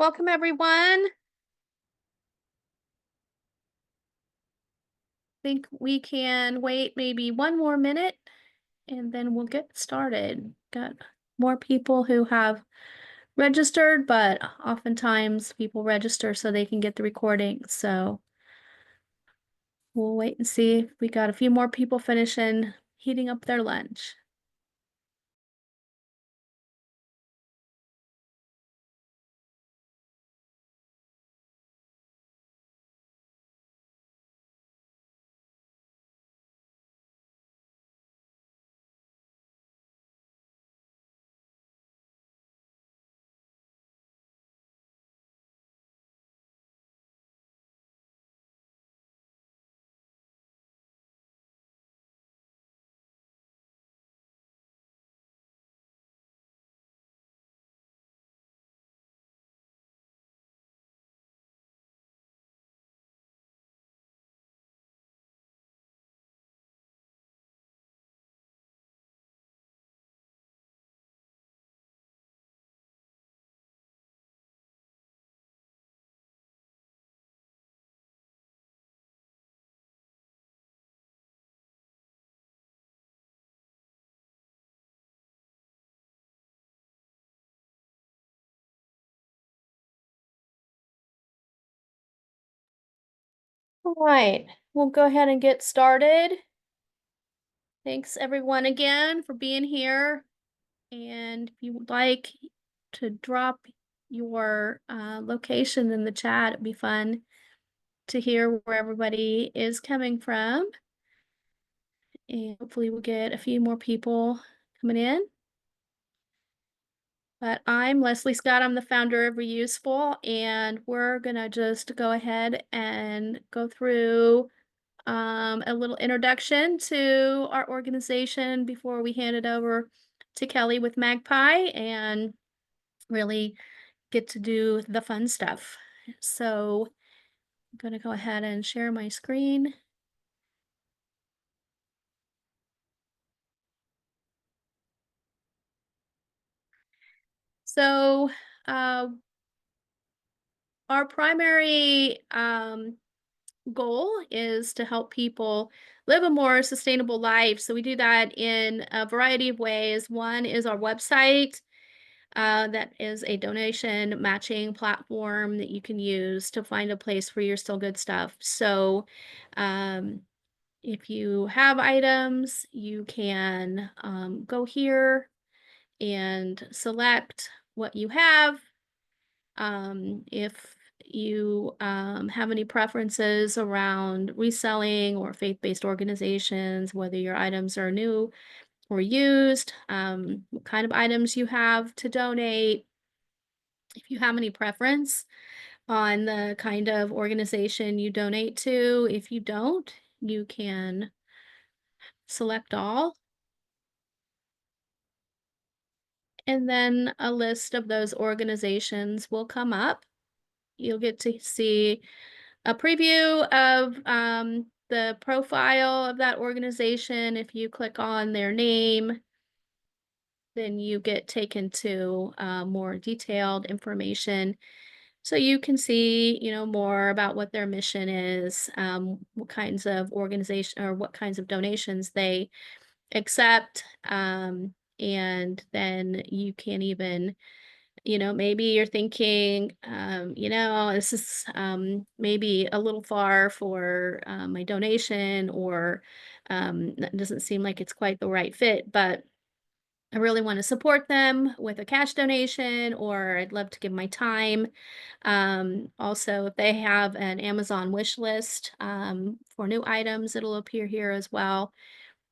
Welcome, everyone. Think we can wait maybe one more minute and then we'll get started. Got more people who have registered, but oftentimes people register so they can get the recording. So we'll wait and see if we got a few more people finishing heating up their lunch. All right, we'll go ahead and get started. Thanks everyone again for being here. And if you would like to drop your location in the chat, it'd be fun to hear where everybody is coming from. And hopefully we'll get a few more people coming in. But I'm Leslie Scott. I'm the founder of Reusable, and we're gonna just go ahead and go through a little introduction to our organization before we hand it over to Kelly with Magpie and really get to do the fun stuff. So I'm gonna go ahead and share my screen. So uh, our primary goal is to help people live a more sustainable life. So we do that in a variety of ways. One is our website. That is a donation matching platform that you can use to find a place for your still good stuff. So um, if you have items, you can go here and select what you have. If you have any preferences around reselling or faith-based organizations, whether your items are new or used, what kind of items you have to donate, if you have any preference on the kind of organization you donate to. If you don't, you can select all, and then a list of those organizations will come up. You'll get to see a preview of the profile of that organization. If you click on their name, then you get taken to more detailed information. So you can see, more about what their mission is, what kinds of organization or what kinds of donations they accept. And then you can even, maybe you're thinking, this is maybe a little far for my donation, or that doesn't seem like it's quite the right fit, but I really want to support them with a cash donation, or I'd love to give my time. Also, if they have an Amazon wish list for new items, it'll appear here as well.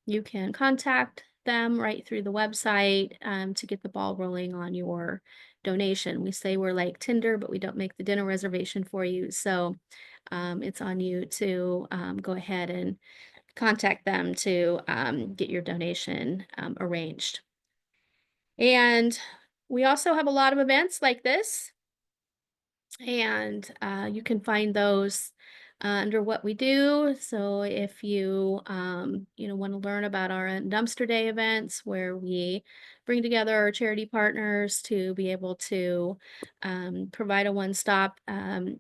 You can contact them right through the website to get the ball rolling on your donation. We say we're like Tinder, but we don't make the dinner reservation for you. So it's on you to go ahead and contact them to get your donation arranged. And we also have a lot of events like this, and you can find those under what we do. So if you, want to learn about our dumpster day events where we bring together our charity partners to be able to provide a one-stop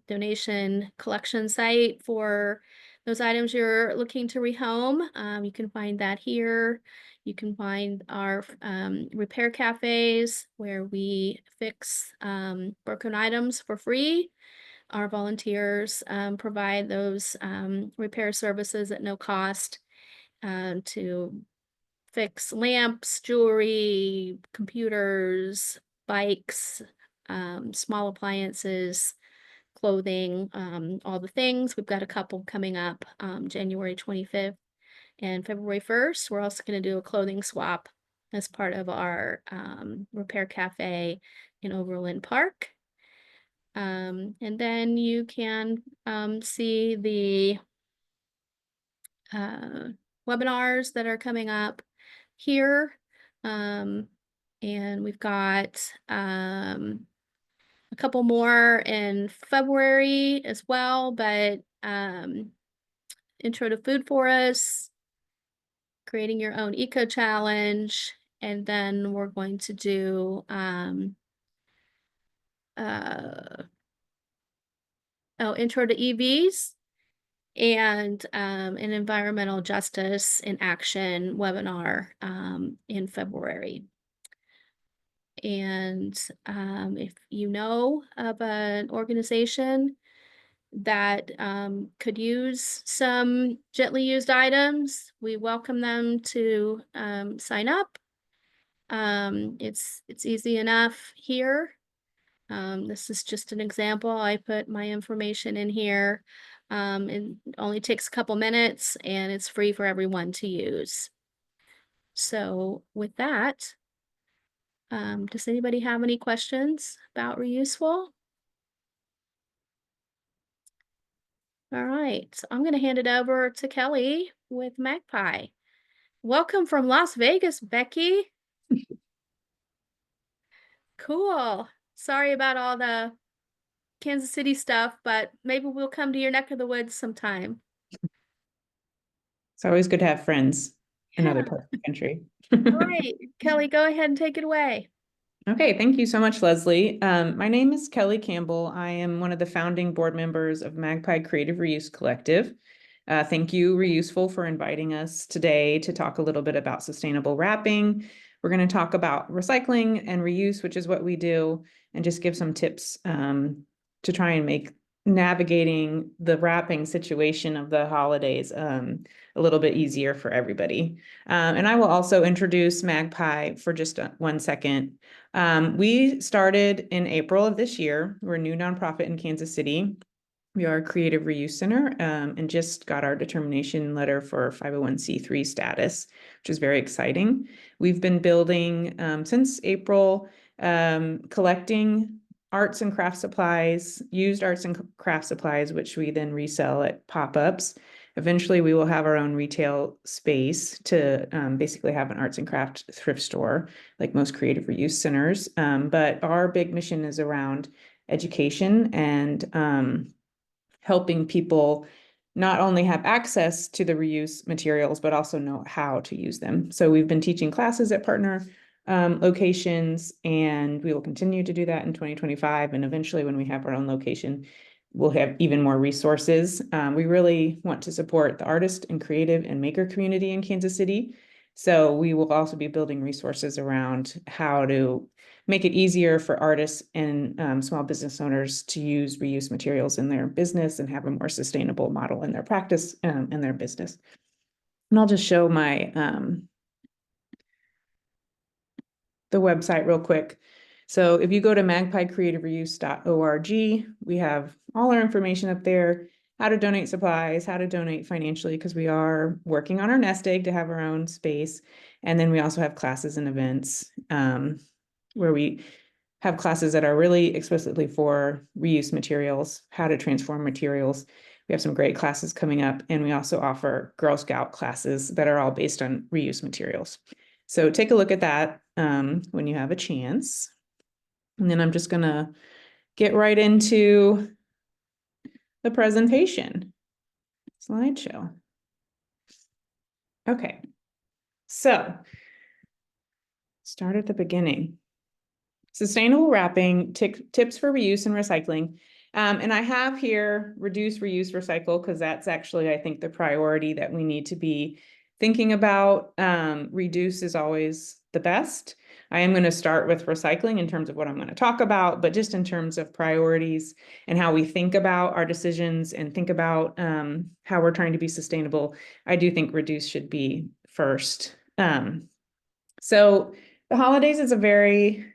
donation collection site for those items you're looking to rehome, you can find that here. You can find our repair cafes where we fix broken items for free. Our volunteers provide those repair services at no cost to fix lamps, jewelry, computers, bikes, small appliances, clothing, all the things. We've got a couple coming up January 25th and February 1st. We're also going to do a clothing swap as part of our repair cafe in Overland Park. And then you can see the webinars that are coming up here. And we've got a couple more in February as well, but Intro to Food Forests, creating your own eco challenge, and then we're going to do Intro to EVs and an environmental justice in action webinar in February. And if you know of an organization that could use some gently used items, we welcome them to sign up. It's easy enough here. This is just an example. I put my information in here. It only takes a couple minutes and it's free for everyone to use. So with that, does anybody have any questions about Reuseful? All right, so I'm going to hand it over to Kelly with Magpie. Welcome from Las Vegas, Becky. Cool. Sorry about all the Kansas City stuff, but maybe we'll come to your neck of the woods sometime. It's always good to have friends in Yeah. other parts of the country. All right, Kelly, go ahead and take it away. Okay, thank you so much, Leslie. My name is Keli Campbell. I am one of the founding board members of Magpie Creative Reuse Collective. Thank you, Reuseful, for inviting us today to talk a little bit about sustainable wrapping. We're going to talk about recycling and reuse, which is what we do, and just give some tips to try and make navigating the wrapping situation of the holidays a little bit easier for everybody. And I will also introduce Magpie for just 1 second. We started in April of this year. We're a new nonprofit in Kansas City. We are a creative reuse center and just got our determination letter for 501c3 status, which is very exciting. We've been building since April, collecting arts and craft supplies, used arts and craft supplies, which we then resell at pop-ups. Eventually, we will have our own retail space to basically have an arts and craft thrift store, like most creative reuse centers. But our big mission is around education and helping people not only have access to the reuse materials, but also know how to use them. So we've been teaching classes at partner locations, and we will continue to do that in 2025. And eventually, when we have our own location, we'll have even more resources. We really want to support the artist and creative and maker community in Kansas City. So we will also be building resources around how to make it easier for artists and small business owners to use reuse materials in their business and have a more sustainable model in their practice and their business. And I'll just show my the website real quick. So if you go to magpiecreativereuse.org, we have all our information up there, how to donate supplies, how to donate financially, because we are working on our nest egg to have our own space. And then we also have classes and events where we have classes that are really explicitly for reuse materials, how to transform materials. We have some great classes coming up, and we also offer Girl Scout classes that are all based on reuse materials. So take a look at that when you have a chance. And then I'm just going to get right into the presentation. slideshow. Okay, so start at the beginning. Sustainable wrapping, tips for reuse and recycling. And I have here reduce, reuse, recycle, because that's actually, I think, the priority that we need to be thinking about. Reduce is always the best. I am going to start with recycling in terms of what I'm going to talk about, but just in terms of priorities and how we think about our decisions and think about how we're trying to be sustainable, I do think reduce should be first. So the holidays is a very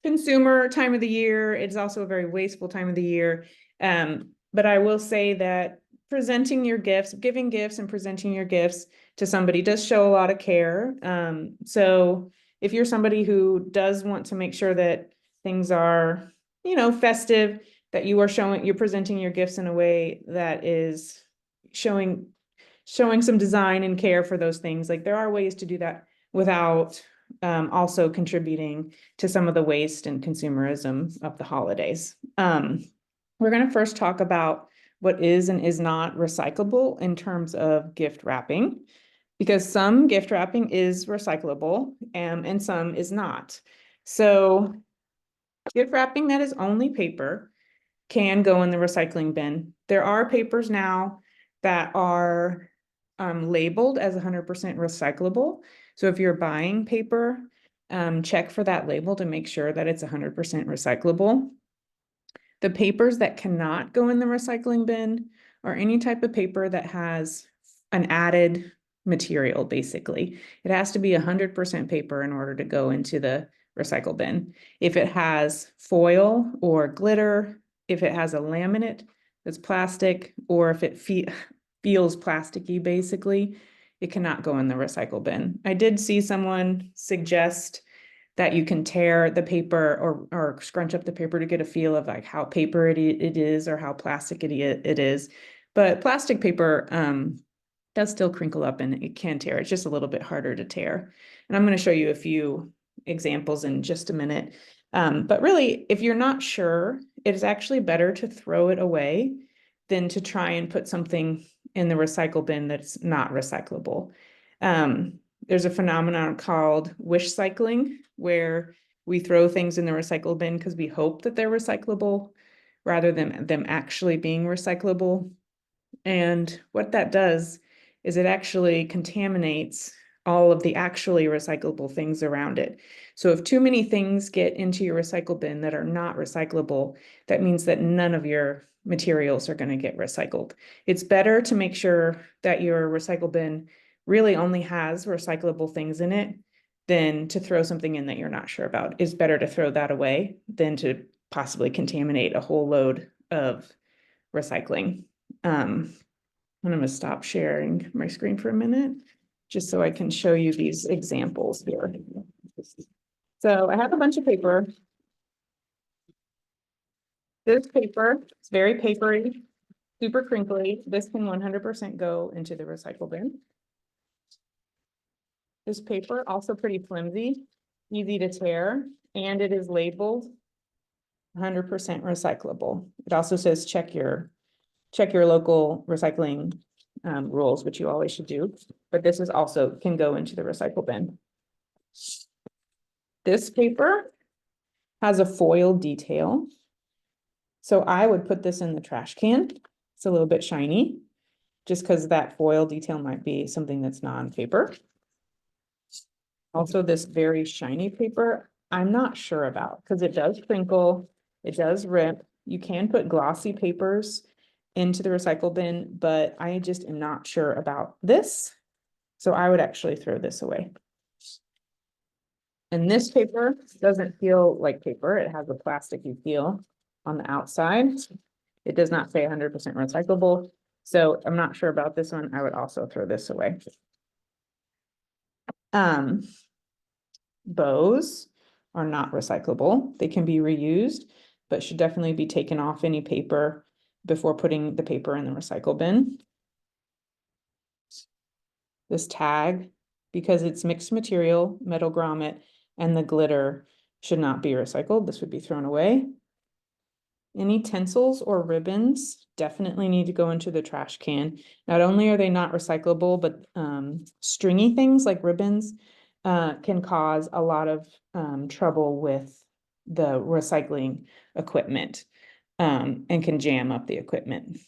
consumer time of the year. It's also a very wasteful time of the year. But I will say that presenting your gifts, giving gifts and presenting your gifts to somebody does show a lot of care. So if you're somebody who does want to make sure that things are, festive, that you're presenting your gifts in a way that is showing some design and care for those things. Like, there are ways to do that without also contributing to some of the waste and consumerism of the holidays. We're going to first talk about what is and is not recyclable in terms of gift wrapping, because some gift wrapping is recyclable and some is not. So gift wrapping that is only paper can go in the recycling bin. There are papers now that are labeled as 100% recyclable. So if you're buying paper, check for that label to make sure that it's 100% recyclable. The papers that cannot go in the recycling bin are any type of paper that has an added material, basically. It has to be 100% paper in order to go into the recycle bin. If it has foil or glitter, if it has a laminate that's plastic, or if it feels plasticky, basically, it cannot go in the recycle bin. I did see someone suggest that you can tear the paper or scrunch up the paper to get a feel of like how paper it is or how plastic it is. But plastic paper does still crinkle up and it can tear. It's just a little bit harder to tear. And I'm going to show you a few examples in just a minute. But really, if you're not sure, it's actually better to throw it away than to try and put something in the recycle bin that's not recyclable. There's a phenomenon called wish cycling, where we throw things in the recycle bin because we hope that they're recyclable rather than them actually being recyclable. And what that does is it actually contaminates all of the actually recyclable things around it. So if too many things get into your recycle bin that are not recyclable, that means that none of your materials are going to get recycled. It's better to make sure that your recycle bin really only has recyclable things in it than to throw something in that you're not sure about. It's better to throw that away than to possibly contaminate a whole load of recycling. I'm going to stop sharing my screen for a minute, just so I can show you these examples here. So I have a bunch of paper. This paper is very papery, super crinkly. This can 100% go into the recycle bin. This paper, also pretty flimsy, easy to tear, and it is labeled 100% recyclable. It also says check your local recycling rules, which you always should do. But this is also can go into the recycle bin. This paper has a foil detail. So I would put this in the trash can. It's a little bit shiny, just because that foil detail might be something that's non-paper. Also, this very shiny paper, I'm not sure about because it does crinkle, it does rip. You can put glossy papers into the recycle bin, but I just am not sure about this. So I would actually throw this away. And this paper doesn't feel like paper. It has a plasticky feel on the outside. It does not say 100% recyclable. So I'm not sure about this one. I would also throw this away. Bows are not recyclable. They can be reused, but should definitely be taken off any paper before putting the paper in the recycle bin. This tag, because it's mixed material, metal grommet, and the glitter should not be recycled. This would be thrown away. Any tinsels or ribbons definitely need to go into the trash can. Not only are they not recyclable, but stringy things like ribbons can cause a lot of trouble with the recycling equipment and can jam up the equipment.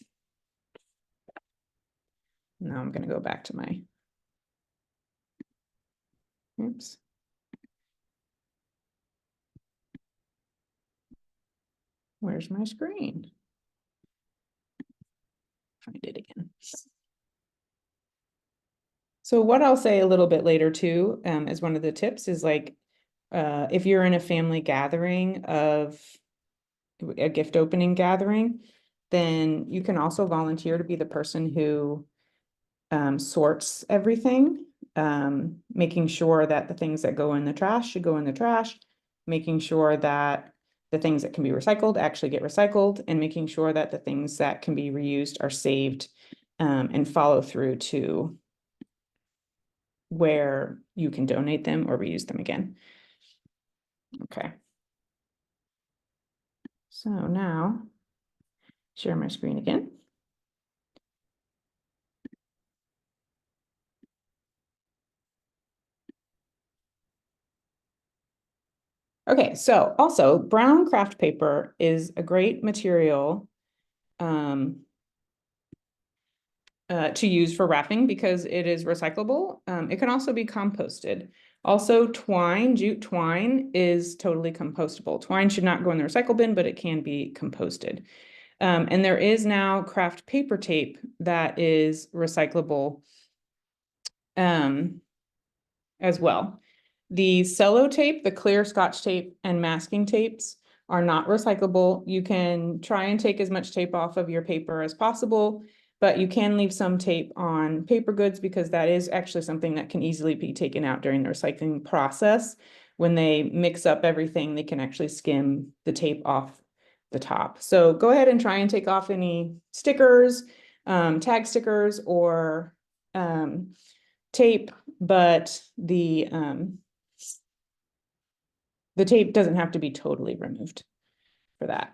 Now I'm going to go back to my, oops. Where's my screen? Find it again. So what I'll say a little bit later too, as one of the tips is like, if you're in a family gathering of a gift opening gathering, then you can also volunteer to be the person who sorts everything, making sure that the things that go in the trash should go in the trash, making sure that the things that can be recycled actually get recycled, and making sure that the things that can be reused are saved and follow through to where you can donate them or reuse them again. Okay. So now, share my screen again. Okay, so also brown craft paper is a great material to use for wrapping because it is recyclable. It can also be composted. Also, twine, jute twine is totally compostable. Twine should not go in the recycle bin, but it can be composted. And there is now craft paper tape that is recyclable as well. The cello tape, the clear Scotch tape, and masking tapes are not recyclable. You can try and take as much tape off of your paper as possible, but you can leave some tape on paper goods because that is actually something that can easily be taken out during the recycling process. When they mix up everything, they can actually skim the tape off the top. So go ahead and try and take off any stickers, tag stickers, or tape, but the tape doesn't have to be totally removed for that.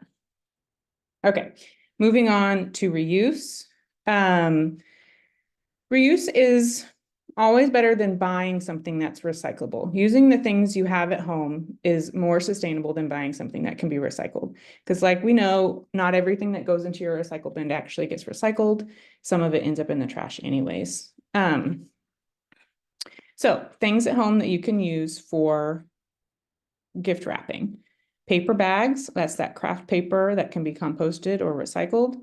Okay, moving on to reuse. Reuse is always better than buying something that's recyclable. Using the things you have at home is more sustainable than buying something that can be recycled. Because like we know, not everything that goes into your recycle bin actually gets recycled. Some of it ends up in the trash anyways. So things at home that you can use for gift wrapping. Paper bags, that's that craft paper that can be composted or recycled.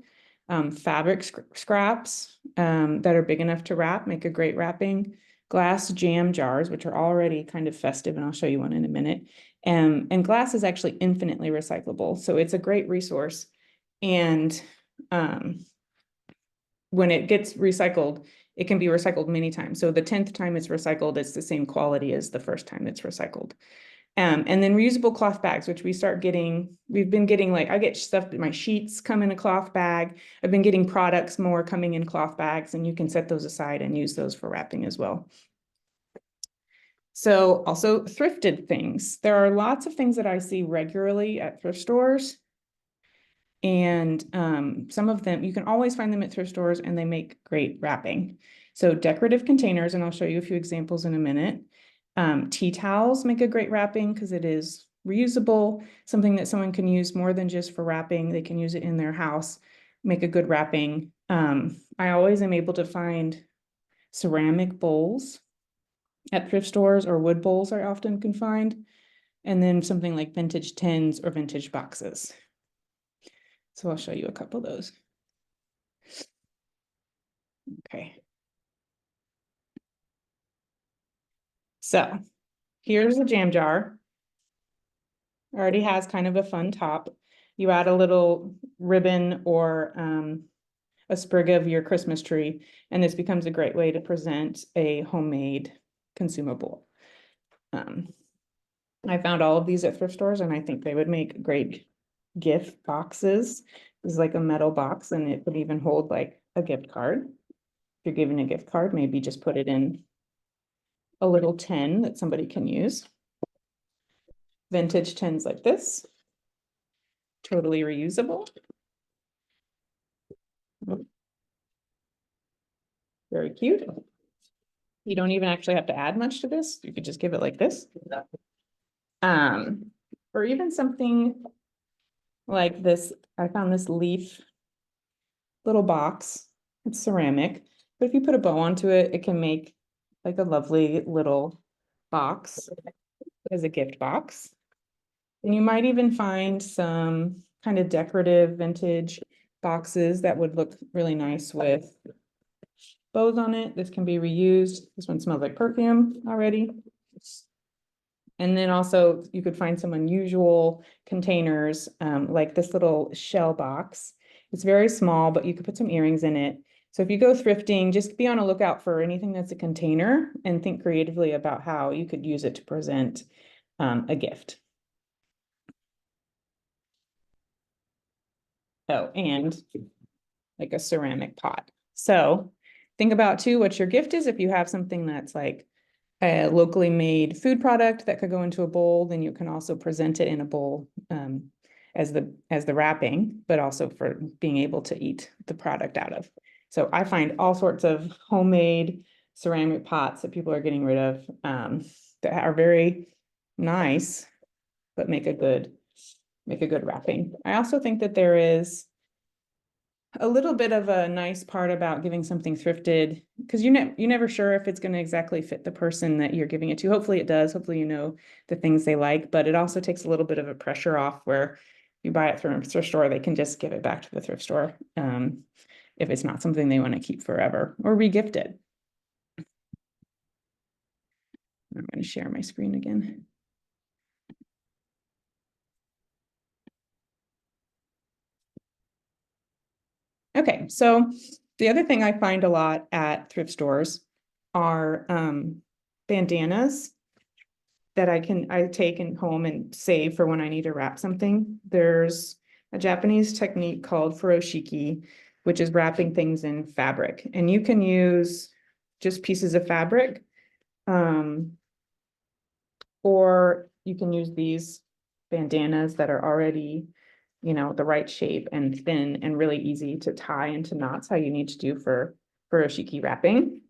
Fabric scraps that are big enough to wrap make a great wrapping. Glass jam jars, which are already kind of festive, and I'll show you one in a minute. And glass is actually infinitely recyclable, so it's a great resource. And when it gets recycled, it can be recycled many times. So the 10th time it's recycled, it's the same quality as the first time it's recycled. And then reusable cloth bags, which we've been getting, like, I get stuff, my sheets come in a cloth bag. I've been getting products more coming in cloth bags, and you can set those aside and use those for wrapping as well. So also thrifted things. There are lots of things that I see regularly at thrift stores. And some of them, you can always find them at thrift stores, and they make great wrapping. So decorative containers, and I'll show you a few examples in a minute. Tea towels make a great wrapping because it is reusable, something that someone can use more than just for wrapping. They can use it in their house, make a good wrapping. I always am able to find ceramic bowls at thrift stores, or wood bowls I often can find, and then something like vintage tins or vintage boxes. So I'll show you a couple of those. Okay. So here's a jam jar. Already has kind of a fun top. You add a little ribbon or a sprig of your Christmas tree, and this becomes a great way to present a homemade consumable. I found all of these at thrift stores, and I think they would make great gift boxes. This is like a metal box, and it would even hold like a gift card. If you're giving a gift card, maybe just put it in a little tin that somebody can use. Vintage tins like this. totally reusable. Very cute. You don't even actually have to add much to this. You could just give it like this. Or even something like this. I found this leaf little box. It's ceramic, but if you put a bow onto it, it can make like a lovely little box as a gift box. And you might even find some kind of decorative vintage boxes that would look really nice with bows on it. This can be reused. This one smells like perfume already. And then also you could find some unusual containers, like this little shell box. It's very small, but you could put some earrings in it. So if you go thrifting, just be on a lookout for anything that's a container and think creatively about how you could use it to present a gift. Oh, and like a ceramic pot. So think about too what your gift is. If you have something that's like a locally made food product that could go into a bowl, then you can also present it in a bowl as the wrapping, but also for being able to eat the product out of. So I find all sorts of homemade ceramic pots that people are getting rid of that are very nice, but make a good wrapping. I also think that there is a little bit of a nice part about giving something thrifted, because you're never sure if it's going to exactly fit the person that you're giving it to. Hopefully it does. Hopefully you know the things they like, but it also takes a little bit of a pressure off where you buy it from a thrift store, they can just give it back to the thrift store if it's not something they want to keep forever or re-gift it. I'm going to share my screen again. Okay, so the other thing I find a lot at thrift stores are bandanas that I take home and save for when I need to wrap something. There's a Japanese technique called furoshiki, which is wrapping things in fabric. And you can use just pieces of fabric, or you can use these bandanas that are already, the right shape and thin and really easy to tie into knots, how you need to do for furoshiki wrapping.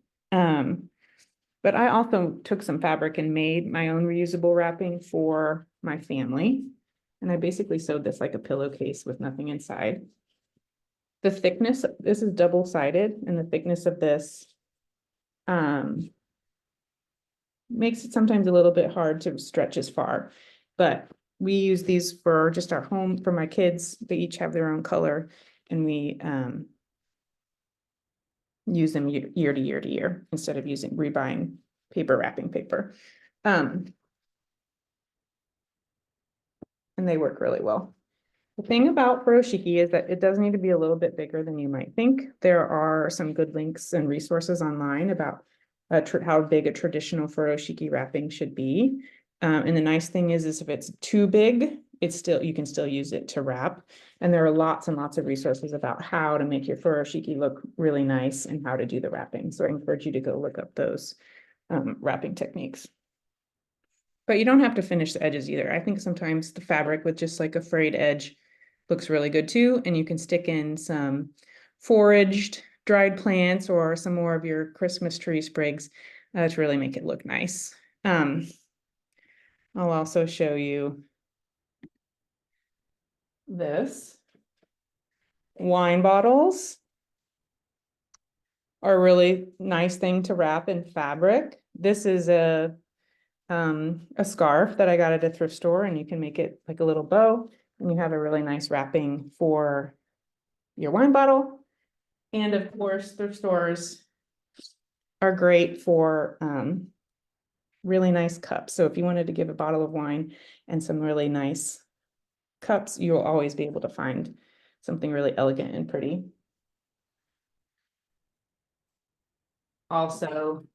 But I also took some fabric and made my own reusable wrapping for my family. And I basically sewed this like a pillowcase with nothing inside. The thickness, this is double-sided, and the thickness of this makes it sometimes a little bit hard to stretch as far. But we use these for just our home, for my kids. They each have their own color, and we use them year to year to year instead of rebuying paper wrapping paper. And they work really well. The thing about furoshiki is that it does need to be a little bit bigger than you might think. There are some good links and resources online about how big a traditional furoshiki wrapping should be. And the nice thing is if it's too big, you can still use it to wrap. And there are lots and lots of resources about how to make your furoshiki look really nice and how to do the wrapping. So I encourage you to go look up those wrapping techniques. But you don't have to finish the edges either. I think sometimes the fabric with just like a frayed edge looks really good too. And you can stick in some foraged dried plants or some more of your Christmas tree sprigs to really make it look nice. I'll also show you this. Wine bottles are a really nice thing to wrap in fabric. This is a scarf that I got at a thrift store, and you can make it like a little bow, and you have a really nice wrapping for your wine bottle. And of course, thrift stores are great for really nice cups. So if you wanted to give a bottle of wine and some really nice cups, you'll always be able to find something really elegant and pretty. Also,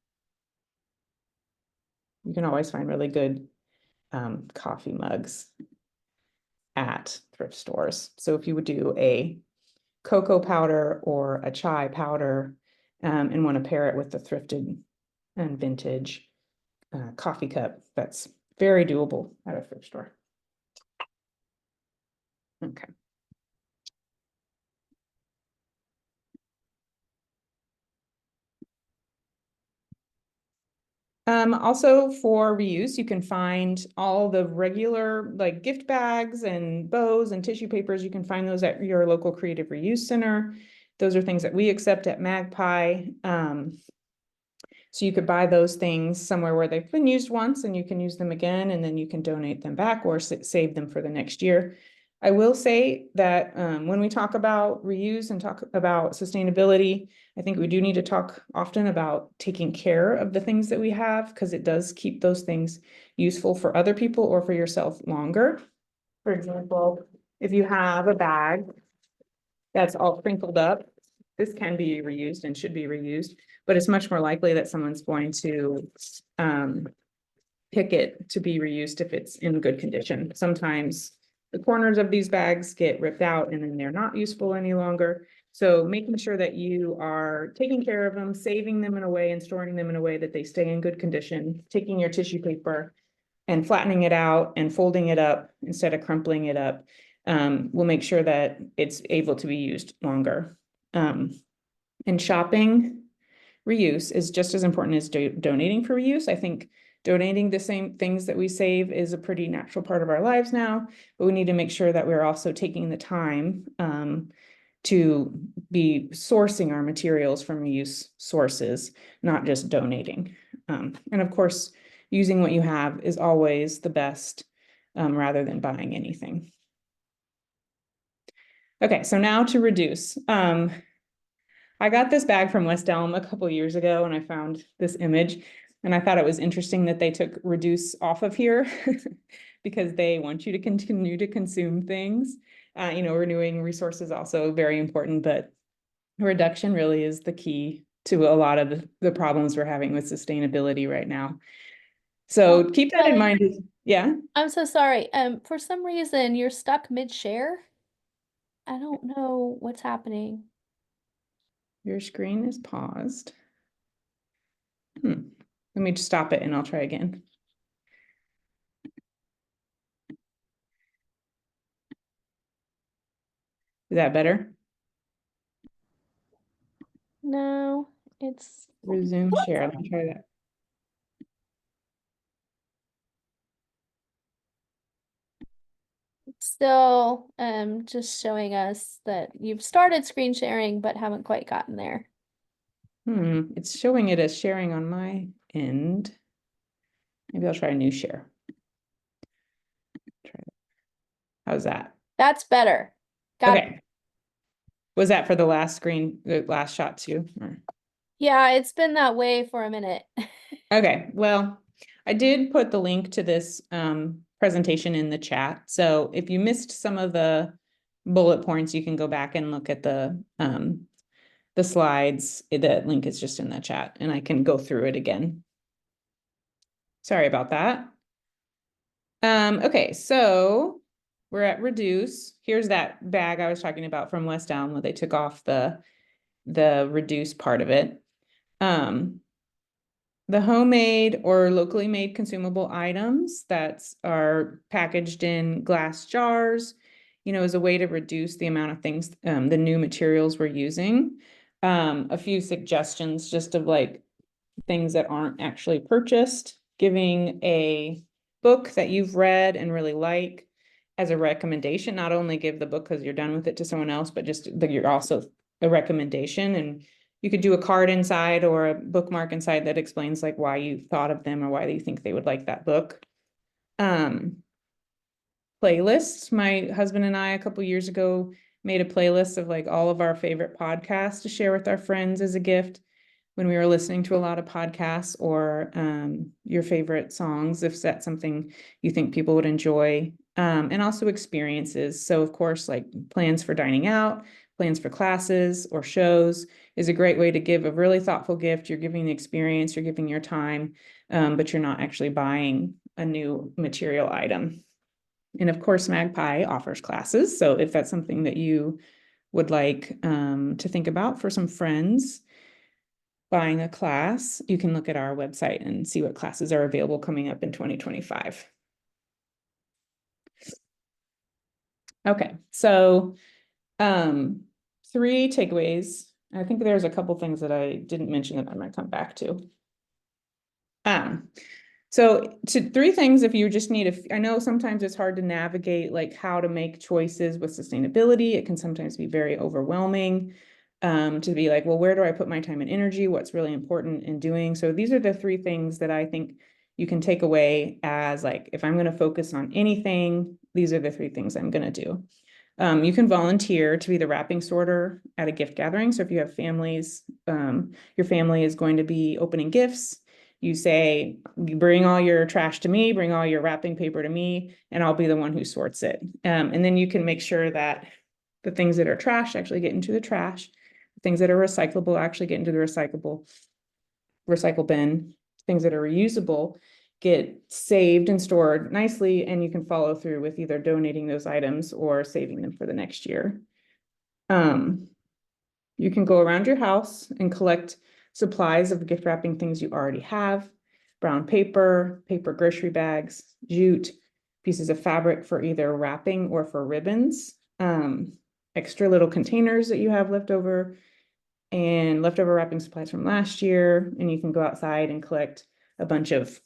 you can always find really good coffee mugs at thrift stores. So if you would do a cocoa powder or a chai powder and want to pair it with the thrifted and vintage coffee cup, that's very doable at a thrift store. Okay. Also for reuse, you can find all the regular like gift bags and bows and tissue papers. You can find those at your local Creative Reuse Center. Those are things that we accept at Magpie. So you could buy those things somewhere where they've been used once and you can use them again, and then you can donate them back or save them for the next year. I will say that when we talk about reuse and talk about sustainability, I think we do need to talk often about taking care of the things that we have, because it does keep those things useful for other people or for yourself longer. For example, if you have a bag that's all crinkled up, this can be reused and should be reused, but it's much more likely that someone's going to pick it to be reused if it's in good condition. Sometimes the corners of these bags get ripped out and then they're not useful any longer. So making sure that you are taking care of them, saving them in a way and storing them in a way that they stay in good condition, taking your tissue paper and flattening it out and folding it up instead of crumpling it up, will make sure that it's able to be used longer. And shopping reuse is just as important as donating for reuse. I think donating the same things that we save is a pretty natural part of our lives now, but we need to make sure that we're also taking the time to be sourcing our materials from reuse sources, not just donating. And of course, using what you have is always the best, rather than buying anything. Okay, so now to reduce. I got this bag from West Elm a couple years ago and I found this image and I thought it was interesting that they took reduce off of here because they want you to continue to consume things. Renewing resources also very important, but reduction really is the key to a lot of the problems we're having with sustainability right now. So keep that in Kelly, mind. Yeah. I'm so sorry. For some reason you're stuck mid-share. I don't know what's happening. Your screen is paused. Let me just stop it and I'll try again. Is that better? No, it's Resume share. Let me try that. still just showing us that you've started screen sharing but haven't quite gotten there. It's showing it as sharing on my end. Maybe I'll try a new share. Try that. How's that? That's better. Got it. Okay. Was that for the last screen, the last shot too? Yeah, it's been that way for a minute. Okay, well, I did put the link to this presentation in the chat. So if you missed some of the bullet points, you can go back and look at the slides. The link is just in the chat and I can go through it again. Sorry about that. Okay, so we're at reduce. Here's that bag I was talking about from West Elm where they took off the reduce part of it. The homemade or locally made consumable items that are packaged in glass jars, is a way to reduce the amount of things, the new materials we're using. A few suggestions just of like things that aren't actually purchased, giving a book that you've read and really like as a recommendation. Not only give the book because you're done with it to someone else, but just that you're also a recommendation. And you could do a card inside or a bookmark inside that explains like why you thought of them or why you think they would like that book. Playlists. My husband and I a couple years ago made a playlist of like all of our favorite podcasts to share with our friends as a gift when we were listening to a lot of podcasts, or your favorite songs, if that's something you think people would enjoy, and also experiences. So of course, like plans for dining out, plans for classes or shows is a great way to give a really thoughtful gift. You're giving the experience, you're giving your time, but you're not actually buying a new material item. And of course, Magpie offers classes. So if that's something that you would like to think about for some friends, buying a class, you can look at our website and see what classes are available coming up in 2025. Okay, so three takeaways. I think there's a couple things that I didn't mention that I might come back to. Um, so to three things, if you just need I know sometimes it's hard to navigate like how to make choices with sustainability. It can sometimes be very overwhelming to be like, well, where do I put my time and energy? What's really important in doing? So these are the three things that I think you can take away as like, if I'm going to focus on anything, these are the three things I'm going to do. You can volunteer to be the wrapping sorter at a gift gathering. So if you have families, your family is going to be opening gifts. You say, you bring all your trash to me, bring all your wrapping paper to me, and I'll be the one who sorts it. And then you can make sure that the things that are trash actually get into the trash. The things that are recyclable actually get into the recycle bin. Things that are reusable get saved and stored nicely, and you can follow through with either donating those items or saving them for the next year. You can go around your house and collect supplies of gift wrapping things you already have: brown paper, paper grocery bags, jute, pieces of fabric for either wrapping or for ribbons, extra little containers that you have left over, and leftover wrapping supplies from last year. And you can go outside and collect a bunch of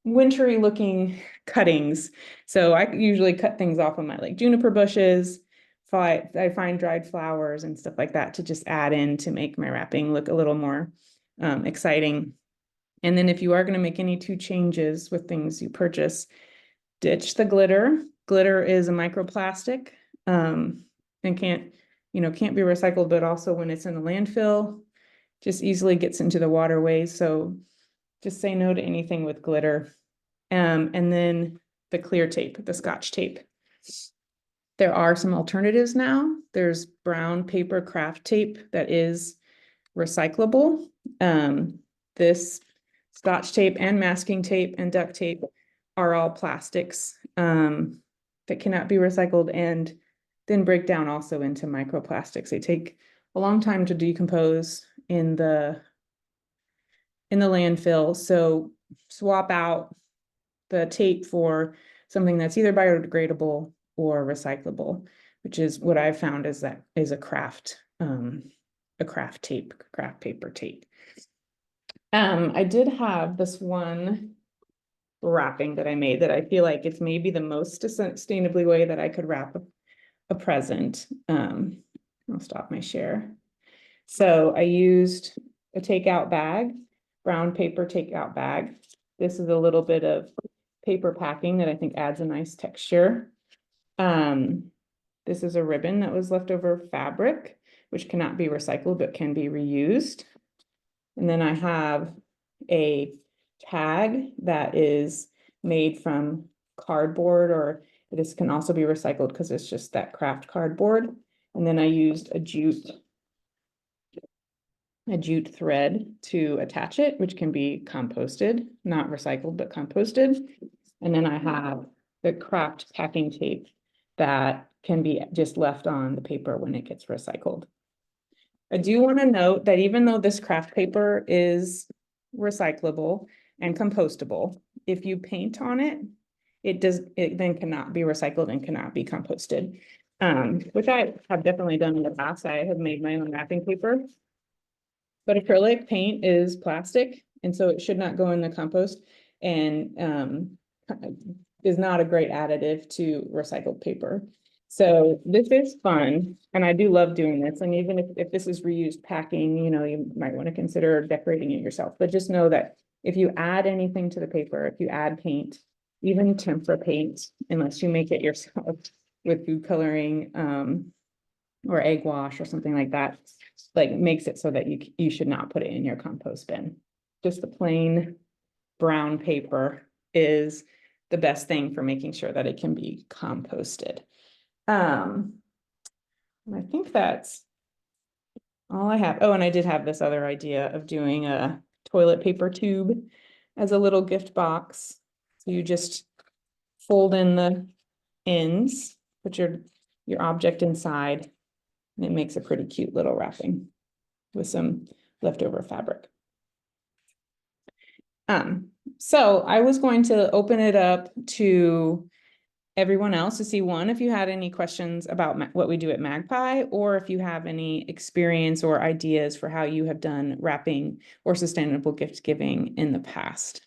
wintry looking cuttings. So I usually cut things off of my like juniper bushes. I find dried flowers and stuff like that to just add in to make my wrapping look a little more exciting. And then if you are going to make any two changes with things you purchase, ditch the glitter. Glitter is a microplastic and can't be recycled, but also when it's in the landfill, just easily gets into the waterways. So just say no to anything with glitter. And then the clear tape, the Scotch tape. There are some alternatives now. There's brown paper craft tape that is recyclable. This Scotch tape and masking tape and duct tape are all plastics that cannot be recycled and then break down also into microplastics. They take a long time to decompose in the landfill. So swap out the tape for something that's either biodegradable or recyclable, which is what I've found is a craft tape, craft paper tape. I did have this one wrapping that I made that I feel like it's maybe the most sustainably way that I could wrap a present. I'll stop my share. So I used a takeout bag, brown paper takeout bag. This is a little bit of paper packing that I think adds a nice texture. This is a ribbon that was leftover fabric, which cannot be recycled, but can be reused. And then I have a tag that is made from cardboard, or this can also be recycled because it's just that craft cardboard. And then I used a jute thread to attach it, which can be composted, not recycled, but composted. And then I have the craft packing tape that can be just left on the paper when it gets recycled. I do want to note that even though this craft paper is recyclable and compostable, if you paint on it, it then cannot be recycled and cannot be composted. Which I have definitely done in the past. I have made my own wrapping paper. But acrylic paint is plastic, and so it should not go in the compost, and is not a great additive to recycled paper. So this is fun, and I do love doing this. And even if this is reused packing, you might want to consider decorating it yourself. But just know that if you add anything to the paper, if you add paint, even tempera paint, unless you make it yourself with food coloring, or egg wash or something like that, like makes it so that you should not put it in your compost bin. Just the plain brown paper is the best thing for making sure that it can be composted. I think that's all I have. Oh, and I did have this other idea of doing a toilet paper tube as a little gift box. So you just fold in the ends, put your object inside, and it makes a pretty cute little wrapping with some leftover fabric. So I was going to open it up to everyone else to see, one, if you had any questions about what we do at Magpie, or if you have any experience or ideas for how you have done wrapping or sustainable gift giving in the past.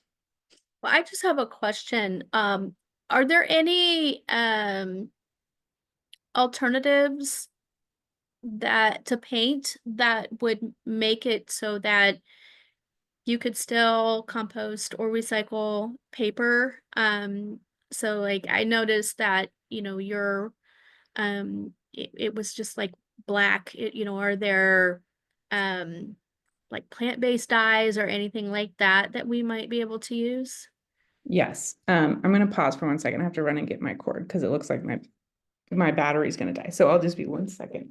Well, I just have a question. Are there any alternatives that to paint that would make it so that you could still compost or recycle paper? So like I noticed that, your it was just like black. Are there like plant-based dyes or anything like that that we might be able to use? Yes. I'm going to pause for 1 second. I have to run and get my cord because it looks like my battery's going to die. So I'll just be 1 second.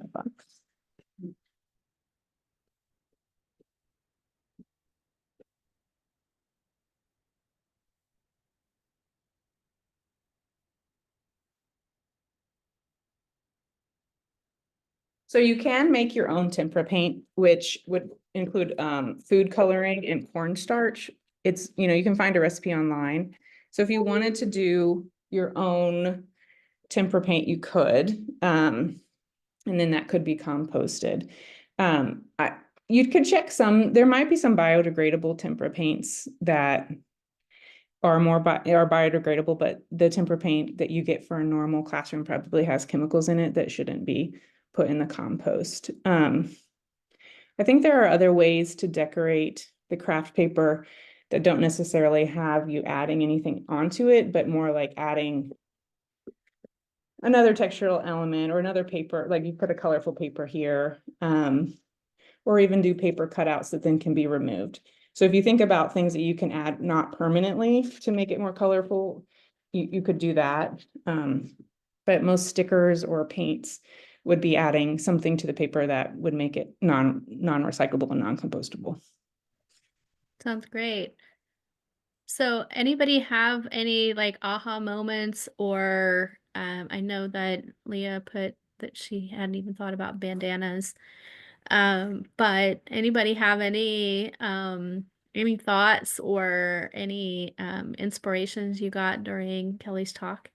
So you can make your own tempera paint, which would include food coloring and cornstarch. It's, you can find a recipe online. So if you wanted to do your own tempera paint, you could. And then that could be composted. You could check there might be some biodegradable tempera paints that are biodegradable, but the tempera paint that you get for a normal classroom probably has chemicals in it that shouldn't be put in the compost. I think there are other ways to decorate the craft paper that don't necessarily have you adding anything onto it, but more like adding another textural element or another paper, like you put a colorful paper here, or even do paper cutouts that then can be removed. So if you think about things that you can add not permanently to make it more colorful, you could do that. But most stickers or paints would be adding something to the paper that would make it non-recyclable and non-compostable. Sounds great. So anybody have any like aha moments or I know that Leah put that she hadn't even thought about bandanas. But anybody have any thoughts or any inspirations you got during Kelly's talk?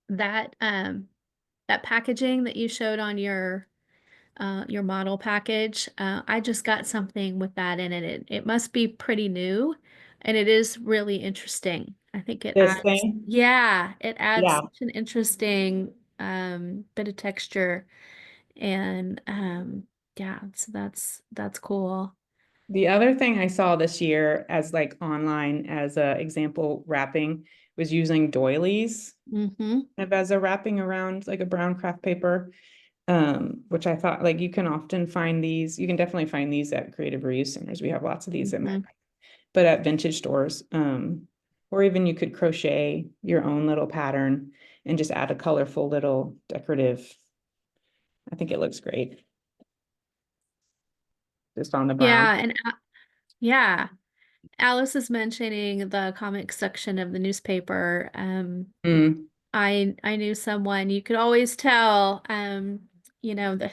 That that packaging that you showed on your model package. I just got something with that in it. It must be pretty new, and it is really interesting. I think it This adds, thing, yeah, it adds yeah. such an interesting bit of texture, and yeah, so that's cool. The other thing I saw this year as like online as a example wrapping was using doilies Mm-hmm. as a wrapping around like a brown craft paper. Which I thought like you can often find these, you can definitely find these at Creative Reuse Centers. We have lots of these at Mm-hmm. but at vintage stores. Or even you could crochet your own little pattern and just add a colorful little decorative. I think it looks great. Just on the brown. Yeah, and yeah, Alice is mentioning the comic section of the newspaper. Mm. I knew someone you could always tell that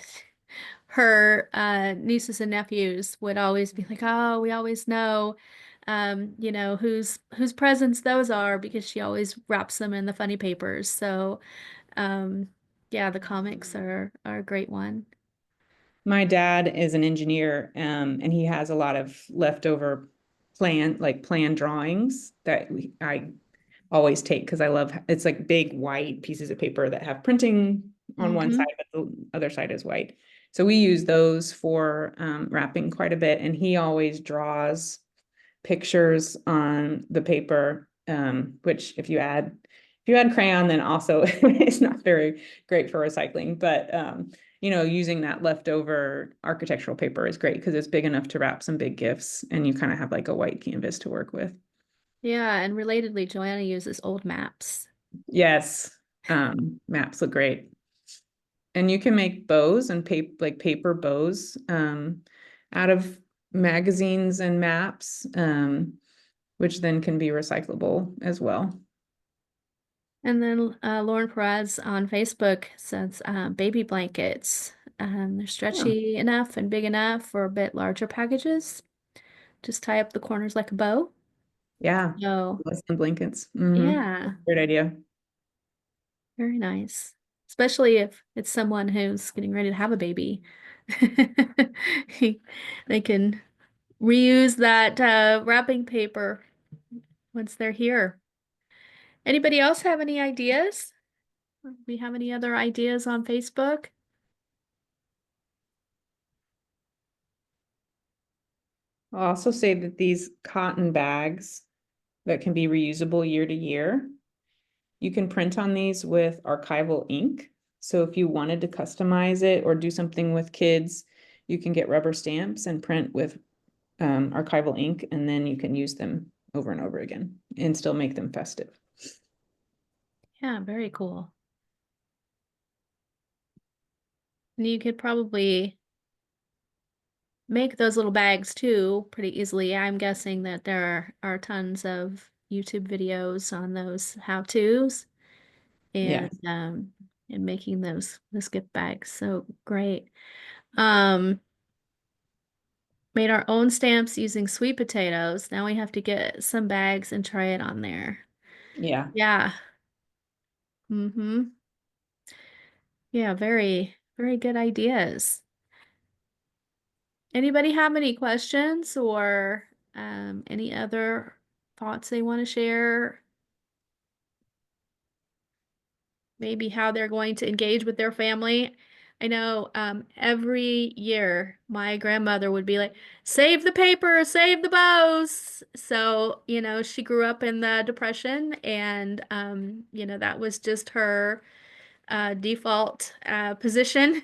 her nieces and nephews would always be like, "Oh, we always know whose presents those are because she always wraps them in the funny papers." So, um yeah, the comics are a great one. My dad is an engineer, and he has a lot of leftover plan drawings that I always take because I love it's like big white pieces of paper that have printing on one Mm-hmm. side, but the other side is white. So we use those for wrapping quite a bit, and he always draws pictures on the paper, which if you add crayon, then also it's not very great for recycling. But using that leftover architectural paper is great because it's big enough to wrap some big gifts, and you kind of have like a white canvas to work with. Yeah, and relatedly, Joanna uses old maps. Yes, maps look great. And you can make bows and paper bows out of magazines and maps, which then can be recyclable as well. And then Lauren Perez on Facebook says baby blankets. They're stretchy enough and big enough for a bit larger packages. Just tie up the corners like a bow. Yeah. So, Less than blankets. Mm-hmm. yeah, Great idea. very nice. Especially if it's someone who's getting ready to have a baby. They can reuse that wrapping paper once they're here. Anybody else have any ideas? We have any other ideas on Facebook? I'll also say that these cotton bags that can be reusable year to year, you can print on these with archival ink. So if you wanted to customize it or do something with kids, you can get rubber stamps and print with archival ink, and then you can use them over and over again and still make them festive. Yeah, very cool. And you could probably make those little bags too pretty easily. I'm guessing that there are tons of YouTube videos on those how-tos Yeah. and making those gift bags. So great. Um, made our own stamps using sweet potatoes. Now we have to get some bags and try it on there. Yeah. Yeah. Mm-hmm. Yeah, very, very good ideas. Anybody have any questions or any other thoughts they want to share? Maybe how they're going to engage with their family. I know every year my grandmother would be like, save the paper, save the bows. So, she grew up in the Depression and, that was just her default position.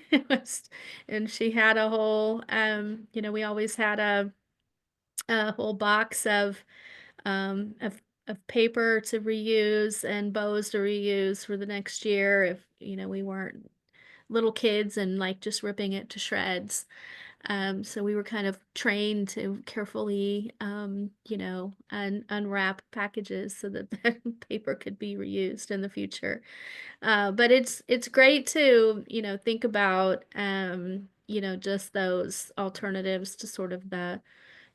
And she had a whole, we always had a whole box of paper to reuse and bows to reuse for the next year if we weren't little kids and like just ripping it to shreds. So we were kind of trained to carefully unwrap packages so that the paper could be reused in the future. But it's great to think about just those alternatives to sort of the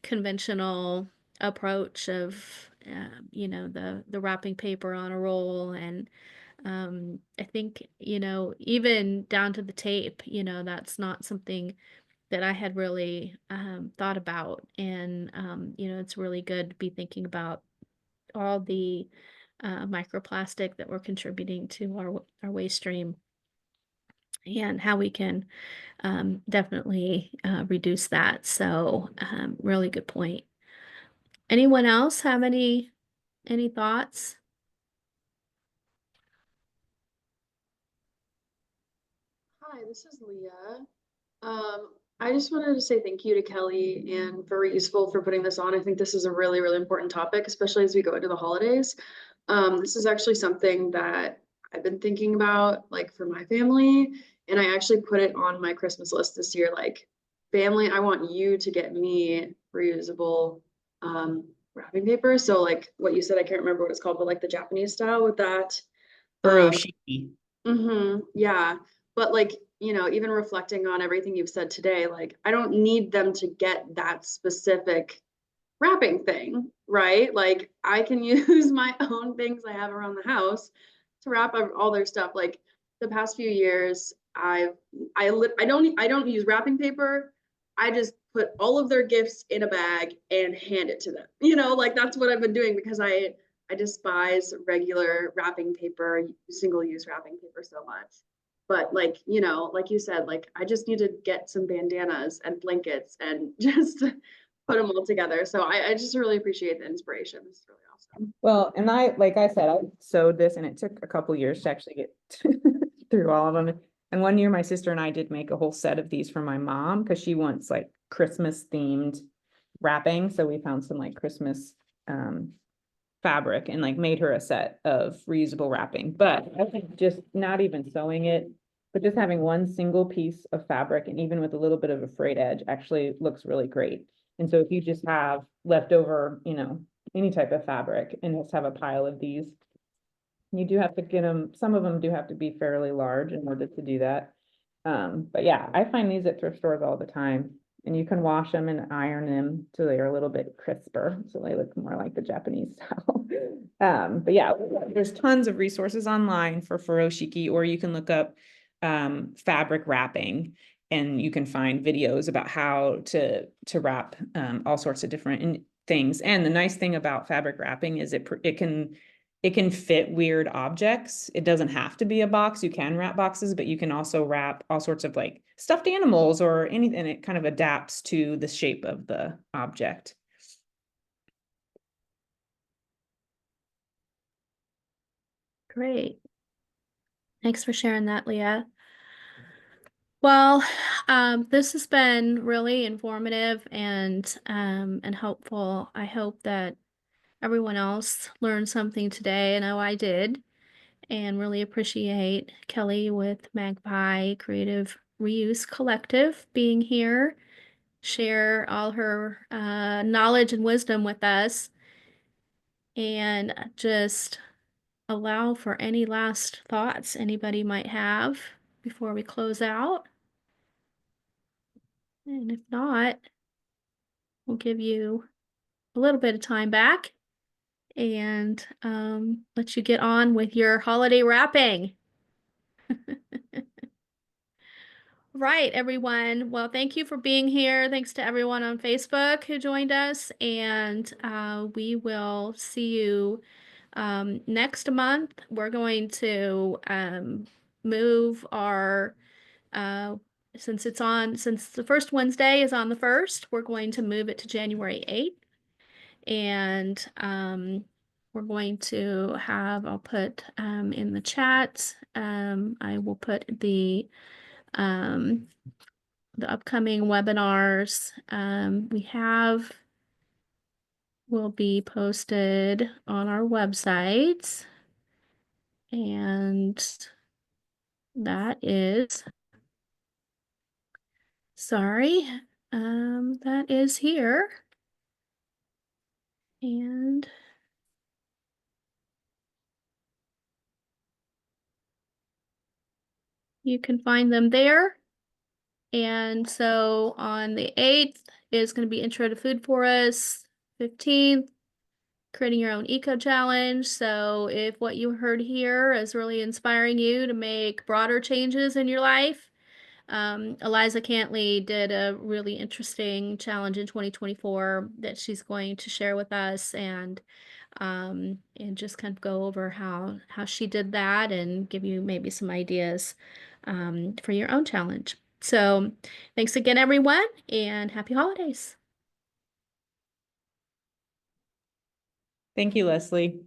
conventional approach of the wrapping paper on a roll. And I think even down to the tape, that's not something that I had really thought about. And it's really good to be thinking about all the microplastic that we're contributing to our waste stream and how we can definitely reduce that. So really good point. Anyone else have any thoughts? Hi, this is Leah. I just wanted to say thank you to Kelly and for Reuseful for putting this on. I think this is a really, really important topic, especially as we go into the holidays. This is actually something that I've been thinking about, like for my family, and I actually put it on my Christmas list this year. Like, family, I want you to get me reusable wrapping paper. So, like what you said, I can't remember what it's called, but like the Japanese style with that. Um, Furoshiki. yeah. But like, even reflecting on everything you've said today, like I don't need them to get that specific wrapping thing, right? Like I can use my own things I have around the house to wrap up all their stuff. Like the past few years, I don't use wrapping paper. I just put all of their gifts in a bag and hand it to them. Like that's what I've been doing because I despise regular wrapping paper, single use wrapping paper so much. But like, like you said, like I just need to get some bandanas and blankets and just put them all together. So I just really appreciate the inspiration. It's really awesome. Well, and like I said, I sewed this and it took a couple years to actually get through all of them. And one year my sister and I did make a whole set of these for my mom because she wants like Christmas themed wrapping. So we found some like Christmas fabric and like made her a set of reusable wrapping. But I think just not even sewing it, but just having one single piece of fabric and even with a little bit of a frayed edge actually looks really great. And so if you just have leftover, any type of fabric and just have a pile of these, you do have to get them, some of them do have to be fairly large in order to do that. But yeah, I find these at thrift stores all the time. And you can wash them and iron them so they are a little bit crisper, so they look more like the Japanese style. But yeah, there's tons of resources online for furoshiki, or you can look up fabric wrapping, and you can find videos about how to wrap all sorts of different things. And the nice thing about fabric wrapping is it can fit weird objects. It doesn't have to be a box. You can wrap boxes, but you can also wrap all sorts of like stuffed animals or anything, and it kind of adapts to the shape of the object. Great. Thanks for sharing that, Leah. Well, this has been really informative and helpful. I hope that everyone else learned something today. I know I did, and really appreciate Keli with Magpie Creative Reuse Collective being here, share all her knowledge and wisdom with us, and just allow for any last thoughts anybody might have before we close out. And if not, we'll give you a little bit of time back and let you get on with your holiday wrapping. Right, everyone. Well, thank you for being here. Thanks to everyone on Facebook who joined us, and we will see you next month. We're going to move our since the first Wednesday is on the 1st, we're going to move it to January 8th. And we're going to have, I'll put in the chat, I will put the upcoming webinars we have will be posted on our website. And that is, sorry, that is here. And you can find them there. And so on the 8th is going to be Intro to Food for Us. 15th, creating your own eco challenge. So if what you heard here is really inspiring you to make broader changes in your life, Eliza Cantley did a really interesting challenge in 2024 that she's going to share with us, and just kind of go over how she did that and give you maybe some ideas for your own challenge. So thanks again, everyone, and happy holidays. Thank you, Leslie.